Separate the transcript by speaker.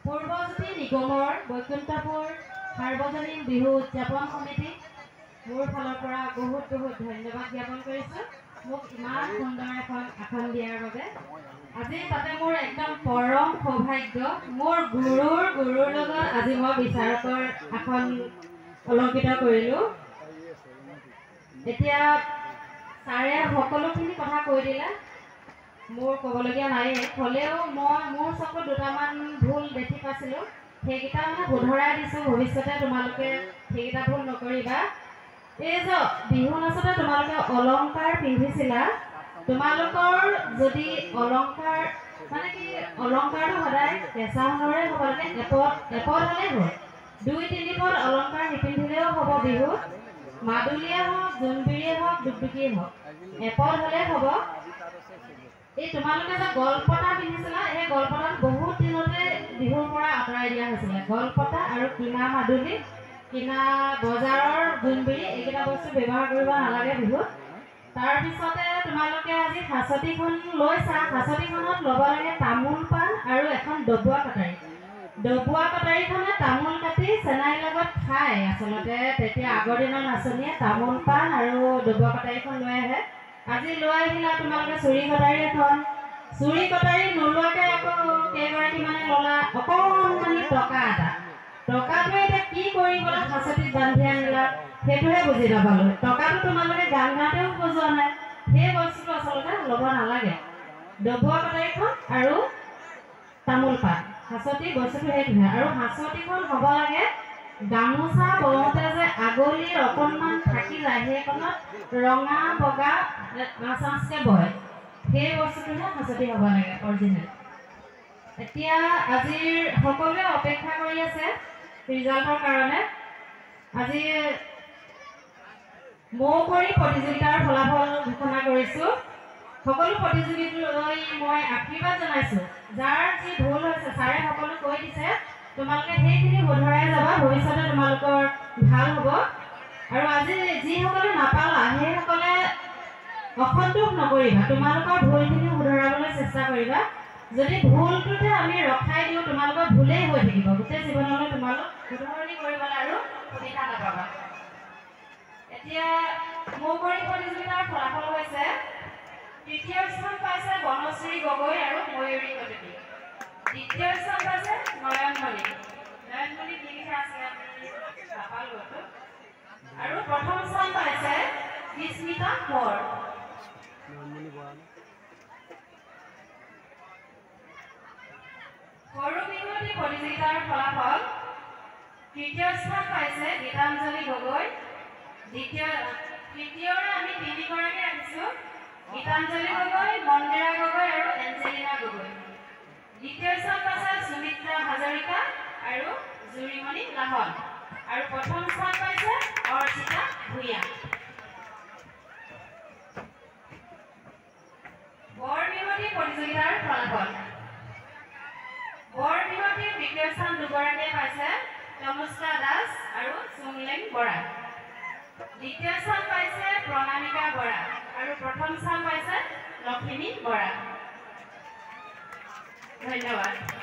Speaker 1: পূৰ্বজ্যোতি নিগমৰ বৈকুণ্ঠপুৰ সাৰ্বজনীন বিহু উদযাপন সমিতি মোৰ ফালৰ পৰা বহুত বহুত ধন্যবাদ জ্ঞাপন কৰিছোঁ মোক ইমান সুন্দৰ এখন আসন দিয়াৰ বাবে। আজি তাতে মোৰ একদম পৰম সৌভাগ্য মোৰ গুৰুৰ লগত আজি মই বিচাৰকৰ আসন অলংকৃত কৰিলোঁ। এতিয়া ছাৰে সকলোখিনি কথা কৈ দিলে মোৰ ক'বলগীয়া নাই হ'লেও মই মোৰ চকুত দুটামান ভুল দেখি পাইছিলোঁ সেইকেইটা মানে শুধৰাই দিছোঁ ভৱিষ্যতে তোমালোকে সেইকেইটা ভুল নকৰিবা। এই যে বিহু নাচতে তোমালোকে অলংকাৰ পিন্ধিছিলা তোমালোকৰ যদি অলংকাৰ মানে কি অলংকাৰটো সদায় কেঁচা সোণৰে হ'ব লাগে এপদ হ'লেই হ'ল 2-3 পদ অলংকাৰ নিপিন্ধিলেও হ'ব বিহুত মাদুলিয়ে হওক জোনবিৰিয়ে হওক দুগদুগীয়ে হওক এপদ হ'লেই হ'ব। এই তোমালোকে যে গলপতা পিন্ধিছিলা এই গলপতাত বহুত দিনতে বিহুৰ পৰা আঁতৰাই দিয়া হৈছিলে গলপতা আৰু কিনা মাদুলি কিনা বজাৰৰ জোনবিৰি এইকেইটা বস্তু ব্যৱহাৰ কৰিব নালাগে বিহুত। তাৰপিছতে তোমালোকে আজি হাঁচতিখন লৈছা হাঁচতিখনত ল'ব লাগে তামোল পাণ আৰু এখন ডবোৱা কটাৰীখনে তামোল কাটি চেনাইৰ লগত খায় আচলতে তেতিয়া আগৰ দিনৰ নাচনীয়ে তামোল পাণ আৰু ডবোৱা কটাৰীখন লৈ আহে। আজি লৈ আহিলা তোমালোকে চুৰি কটাৰী নোলোৱাকৈ আকৌ কেইগৰাকী মানে ল'লা অকণমানি টকাটোৱে এতিয়া কি কৰিবলৈ হাঁচতিত বান্ধি আনিলা সেইটোহে বুজি নাপালোঁ। টকাটো তোমালোকে গান গাওঁতেও বজোৱা নাই সেই বস্তুটো আচলতে ল'ব নালাগে। ডবোৱা কটাৰীখন আৰু তামোল পাণ হাঁচতি বস্তুটো সেইটোহে আৰু হাঁচতিখন হ'ব লাগে গামোচা বওঁতে যে আগলিৰ অকণমান থাকি যায় সেইখনত ৰঙা বগা আঁচকে বয় সেই বস্তুটোহে হাঁচতি হ'ব লাগে অৰিজিনেল। এতিয়া আজিৰ সকলোৱে অপেক্ষা কৰি আছে ৰিজাল্টৰ কাৰণে। আজি মৌকুঁৱৰী প্ৰতিযোগিতাৰ ফলাফল ঘোষণা কৰিছোঁ। সকলো প্ৰতিযোগীলৈ মই আশীৰ্বাদ জনাইছোঁ যাৰ যি ভুল হৈছে ছাৰে সকলো কৈ দিছে তোমালোকে সেইখিনি শুধৰাই যাবা ভৱিষ্যতে তোমালোকৰ ভাল হ'ব। আৰু আজি যিসকলে নাপালা সেইসকলে অসন্তোষ নকৰিবা তোমালোকৰ ভুলখিনি শুধৰাবলৈ চেষ্টা কৰিবা। যদি ভুলটোতে আমি ৰখাই দিওঁ তোমালোকৰ ভুলেই হৈ থাকিব গোটেই জীৱনলৈ তোমালোক শুধৰণি কৰিবলৈ আৰু সুবিধা নাপাবা। এতিয়া মৌকুঁৱৰী প্ৰতিযোগিতাৰ ফলাফল হৈছে তৃতীয় স্থান পাইছে বনশ্ৰী গগৈ আৰু ময়ূৰী কটকী। দ্বিতীয় স্থান পাইছে নয়নমণি কি লিখা আছে নাপালোঁ আৰু প্ৰথম স্থান পাইছে বিস্মিতা কোঁৱৰ। সৰু বিহুৱতী প্ৰতিযোগিতাৰ ফলাফল তৃতীয় স্থান পাইছে গীতাঞ্জলি গগৈ। তৃতীয়ৰে আমি 3গৰাকী ৰাখিছোঁ গীতাঞ্জলি গগৈ মন্দিৰা গগৈ আৰু এঞ্জেলিনা গগৈ। দ্বিতীয় স্থান পাইছে সুমিত্ৰা হাজৰিকা আৰু জুৰিমণি লাহন আৰু প্ৰথম স্থান পাইছে অৰ্চিতা ভূঞা। বৰ বিহুৱতী প্ৰতিযোগিতাৰ ফলাফল বৰ বিহুৱতীৰ তৃতীয় স্থান দুগৰাকীয়ে পাইছে তনুষ্কা দাস আৰু চুংলেং বৰা। দ্বিতীয় স্থান পাইছে প্ৰণামিকা বৰা আৰু প্ৰথম স্থান পাইছে লখিমী বৰা। ধন্যবাদ।